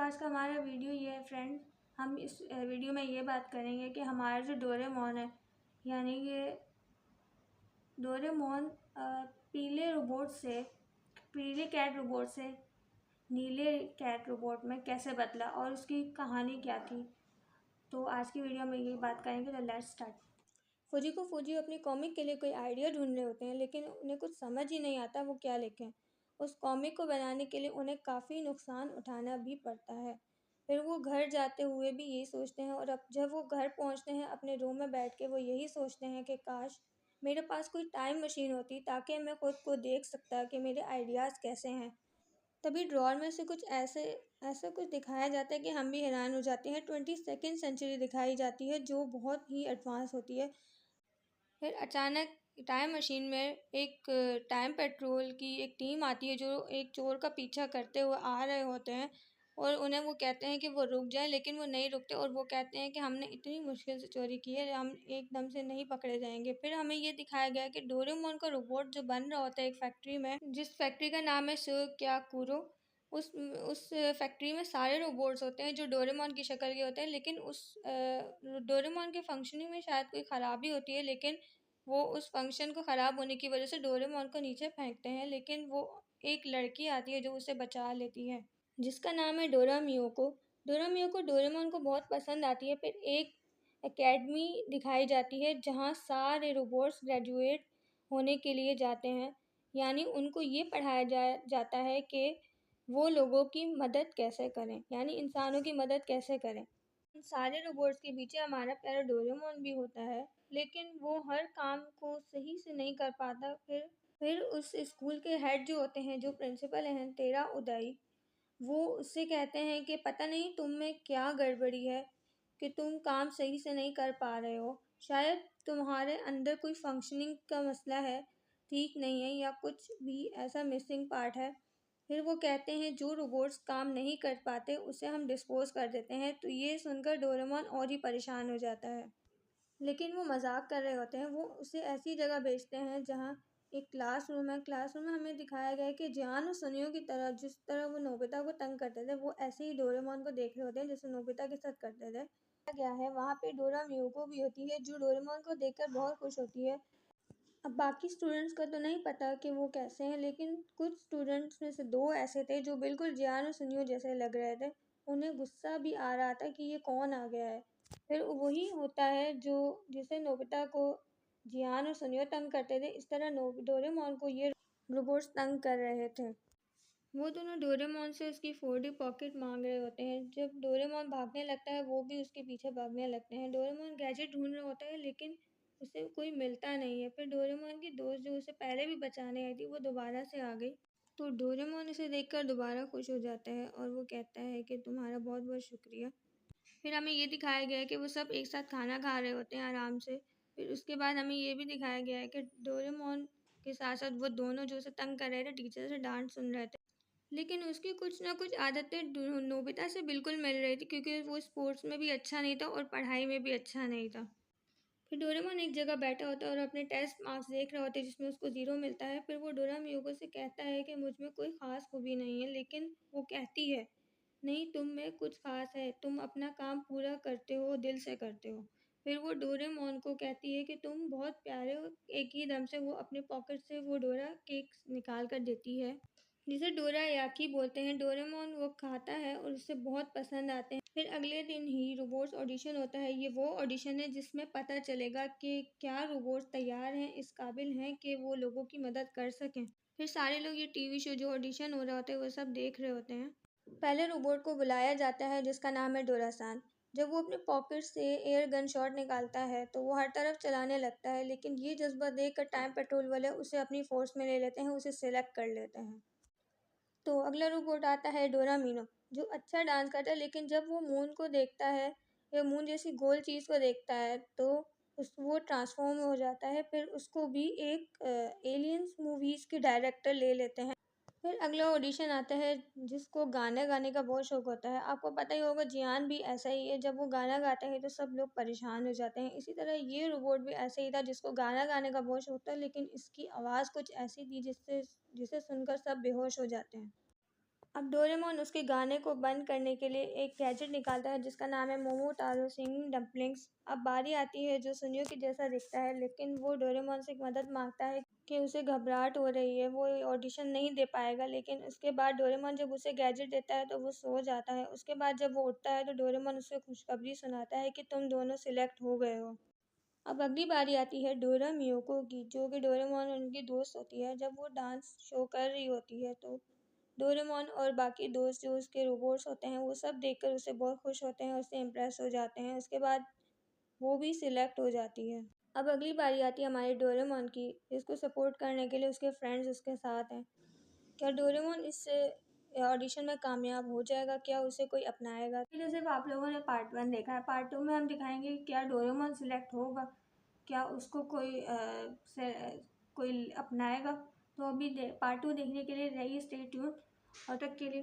आज का हमारा वीडियो ये है फ्रेंड्स। हम इस वीडियो में ये बात करेंगे कि हमारा जो डोरेमोन है, यानी कि डोरेमोन पीले कैट रोबोट से नीले कैट रोबोट में कैसे बदला और उसकी कहानी क्या थी। तो आज की वीडियो में ये बात करेंगे। तो लेट्स स्टार्ट। फूजी अपनी कॉमिक के लिए कोई आइडिया ढूंढ रहे होते हैं, लेकिन उन्हें कुछ समझ ही नहीं आता वो क्या लिखें। उस कॉमिक को बनाने के लिए उन्हें काफ़ी नुकसान उठाना भी पड़ता है। फिर वो घर जाते हुए भी यही सोचते हैं, और अब जब वो घर पहुंचते हैं अपने रूम में बैठ के वो यही सोचते हैं कि काश मेरे पास कोई टाइम मशीन होती ताकि मैं खुद को देख सकता कि मेरे आइडियाज़ कैसे हैं। तभी ड्रॉअर में से कुछ ऐसा कुछ दिखाया जाता है कि हम भी हैरान हो जाते हैं। 22वीं सेंचुरी दिखाई जाती है जो बहुत ही एडवांस होती है। फिर अचानक टाइम मशीन में एक टाइम पेट्रोल की एक टीम आती है जो एक चोर का पीछा करते हुए आ रहे होते हैं, और उन्हें वो कहते हैं कि वो रुक जाए, लेकिन वो नहीं रुकते और वो कहते हैं कि हमने इतनी मुश्किल से चोरी की है, हम एकदम से नहीं पकड़े जाएंगे। फिर हमें ये दिखाया गया कि डोरेमोन का रोबोट जो बन रहा होता है एक फैक्ट्री में, जिस फैक्ट्री का नाम है सुक्याकुरो। उस फैक्ट्री में सारे रोबोट्स होते हैं जो डोरेमोन की शक्ल के होते हैं, लेकिन उस डोरेमोन के फंक्शनिंग में शायद कोई ख़राबी होती है, लेकिन वो उस फंक्शन को ख़राब होने की वजह से डोरेमोन को नीचे फेंकते हैं। लेकिन वो एक लड़की आती है जो उसे बचा लेती है, जिसका नाम है डोरा मियोको। डोरा मियोको डोरेमोन को बहुत पसंद आती है। फिर एक एकेडमी दिखाई जाती है जहाँ सारे रोबोट्स ग्रेजुएट होने के लिए जाते हैं, यानी उनको ये पढ़ाया जाता है कि वो लोगों की मदद कैसे करें, यानी इंसानों की मदद कैसे करें। इन सारे रोबोट्स के पीछे हमारा प्यारा डोरेमोन भी होता है, लेकिन वो हर काम को सही से नहीं कर पाता। फिर उस स्कूल के हेड जो होते हैं, जो प्रिंसिपल हैं तेरा उदय, वो उससे कहते हैं कि पता नहीं तुम में क्या गड़बड़ी है कि तुम काम सही से नहीं कर पा रहे हो। शायद तुम्हारे अंदर कोई फंक्शनिंग का मसला है, ठीक नहीं है, या कुछ भी ऐसा मिसिंग पार्ट है। फिर वो कहते हैं जो रोबोट्स काम नहीं कर पाते उसे हम डिस्पोज कर देते हैं। तो ये सुनकर डोरेमोन और ही परेशान हो जाता है, लेकिन वो मजाक कर रहे होते हैं। वो उसे ऐसी जगह भेजते हैं जहाँ एक क्लासरूम है। क्लासरूम में हमें दिखाया गया है कि जियान और सुनियो की तरह, जिस तरह वो नोबिता को तंग करते थे, वो ऐसे ही डोरेमोन को देख रहे होते हैं जैसे नोबिता के साथ करते थे। गया है वहाँ पे डोरा मियोको भी होती है जो डोरेमोन को देखकर बहुत खुश होती है। अब बाकी स्टूडेंट्स का तो नहीं पता कि वो कैसे हैं, लेकिन कुछ स्टूडेंट्स में से दो ऐसे थे जो बिल्कुल जियान और सुनियो जैसे लग रहे थे। उन्हें गुस्सा भी आ रहा था कि ये कौन आ गया है। फिर वही होता है जो जिसे नोबिता को जियान और सुनियो तंग करते थे, इस तरह डोरेमोन को ये रोबोट्स तंग कर रहे थे। वो दोनों डोरेमोन से उसकी 4D पॉकेट मांग रहे होते हैं। जब डोरेमोन भागने लगता है वो भी उसके पीछे भागने लगते हैं। डोरेमोन गैजेट ढूंढ रहा होता है, लेकिन उसे कोई मिलता नहीं है। फिर डोरेमोन की दोस्त जो उसे पहले भी बचाने आई थी वो दोबारा से आ गई, तो डोरेमोन इसे देखकर दोबारा खुश हो जाता है और वो कहता है कि तुम्हारा बहुत बहुत शुक्रिया। फिर हमें ये दिखाया गया है कि वो सब एक साथ खाना खा रहे होते हैं आराम से। फिर उसके बाद हमें ये भी दिखाया गया है कि डोरेमोन के साथ साथ वो दोनों जो उसे तंग कर रहे थे, टीचर से डांट सुन रहे थे, लेकिन उसकी कुछ ना कुछ आदतें नोबिता से बिल्कुल मिल रही थी, क्योंकि वो स्पोर्ट्स में भी अच्छा नहीं था और पढ़ाई में भी अच्छा नहीं था। फिर डोरेमोन एक जगह बैठा होता है और अपने टेस्ट मार्क्स देख रहा होता है जिसमें उसको 0 मिलता है। फिर वो डोरा मियोको से कहता है कि मुझ में कोई ख़ास खूबी नहीं है, लेकिन वो कहती है नहीं, तुम में कुछ ख़ास है, तुम अपना काम पूरा करते हो, दिल से करते हो। फिर वो डोरेमोन को कहती है कि तुम बहुत प्यारे हो। एक ही दम से वो अपने पॉकेट से वो डोरा केक निकाल कर देती है, जिसे डोरायाकी बोलते हैं। डोरेमोन वो खाता है और उसे बहुत पसंद आते हैं। फिर अगले दिन ही रोबोट्स ऑडिशन होता है। ये वो ऑडिशन है जिसमें पता चलेगा कि क्या रोबोट्स तैयार हैं, इस काबिल हैं कि वो लोगों की मदद कर सकें। फिर सारे लोग ये टीवी शो जो ऑडिशन हो रहा होता है वो सब देख रहे होते हैं। पहले रोबोट को बुलाया जाता है जिसका नाम है डोरासान। जब वो अपने पॉकेट से एयर गन शॉट निकालता है तो वो हर तरफ चलाने लगता है, लेकिन ये जज्बा देखकर टाइम पेट्रोल वाले उसे अपनी फोर्स में ले लेते हैं, उसे सिलेक्ट कर लेते हैं। तो अगला रोबोट आता है डोरामीनो, जो अच्छा डांस करता है, लेकिन जब वो मून को देखता है या मून जैसी गोल चीज़ को देखता है तो वो ट्रांसफॉर्म हो जाता है। फिर उसको भी एक एलियंस मूवीज़ के डायरेक्टर ले लेते हैं। फिर अगला ऑडिशन आता है जिसको गाना गाने का बहुत शौक होता है। आपको पता ही होगा जियान भी ऐसा ही है, जब वो गाना गाता है तो सब लोग परेशान हो जाते हैं। इसी तरह ये रोबोट भी ऐसे ही था जिसको गाना गाने का बहुत शौक था, लेकिन इसकी आवाज़ कुछ ऐसी थी जिसे सुनकर सब बेहोश हो जाते हैं। अब डोरेमोन उसके गाने को बंद करने के लिए एक गैजेट निकालता है जिसका नाम है मोमो तारो सिंगिंग डम्पलिंग्स। अब बारी आती है जो सुनियो के जैसा दिखता है, लेकिन वो डोरेमोन से मदद मांगता है कि उसे घबराहट हो रही है, वो ऑडिशन नहीं दे पाएगा। लेकिन उसके बाद डोरेमोन जब उसे गैजेट देता है तो वो सो जाता है। उसके बाद जब वो उठता है तो डोरेमोन उसे खुशखबरी सुनाता है कि तुम दोनों सिलेक्ट हो गए हो। अब अगली बारी आती है डोरा मियोको की, जो कि डोरेमोन और उनकी दोस्त होती है। जब वो डांस शो कर रही होती है तो डोरेमोन और बाकी दोस्त जो उसके रोबोट्स होते हैं वो सब देखकर उसे बहुत खुश होते हैं, उससे इम्प्रेस हो जाते हैं। उसके बाद वो भी सिलेक्ट हो जाती है। अब अगली बारी आती है हमारे डोरेमोन की, जिसको सपोर्ट करने के लिए उसके फ्रेंड्स उसके साथ हैं। क्या डोरेमोन इस ऑडिशन में कामयाब हो जाएगा? क्या उसे कोई अपनाएगा? तो सिर्फ आप लोगों ने पार्ट 1 देखा है। पार्ट 2 में हम दिखाएंगे कि क्या डोरेमोन सिलेक्ट होगा, क्या उसको कोई अपनाएगा। तो अभी पार्ट 2 देखने के लिए रहिए स्टे ट्यून। और तक के लिए